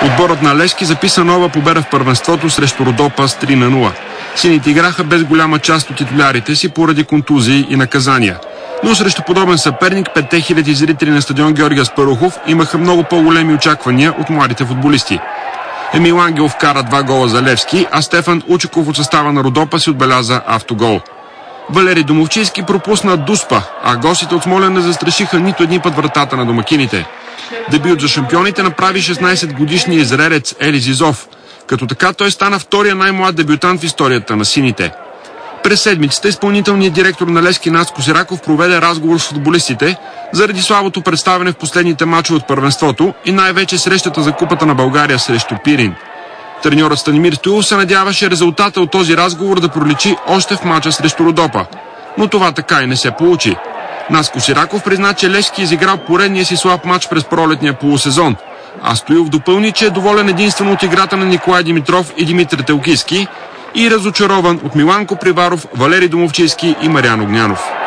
Отборът на Левски записа нова победа в първенството срещу Родопа с 3-0. Сините играха без голяма част от титулярите си поради контузии и наказания. Но срещу подобен съперник 5000 зрители на стадион Георги Аспарухов имаха много по-големи очаквания от младите футболисти. Емил Ангелов вкара 2 гола за Левски, а Стефан Учеков от състава на Родопа си отбеляза автогол. Валери Домовчийски пропусна Дуспа, а гостите от Смолян не застрашиха нито един път вратата на домакините. Дебют за шампионите направи 16-годишният израелец Ели Зизов. Като така той стана втория най-млад дебютант в историята на сините. През седмицата изпълнителният директор на Левски Наско Сираков проведе разговор с футболистите заради слабото представяне в последните мачове от първенството и най-вече срещата за Купата на България срещу Пирин. Треньорът Станимир Стоилов се надяваше резултата от този разговор да проличи още в мача срещу Родопа. Но това така и не се получи. Наско Сираков призна, че Левски изиграл поредния си слаб мач през пролетния полусезон, а Стоилов допълни, че е доволен единствено от играта на Николай Димитров и Димитър Телкийски и разочарован от Миланко Приваров, Валери Домовчийски и Мариан Огнянов.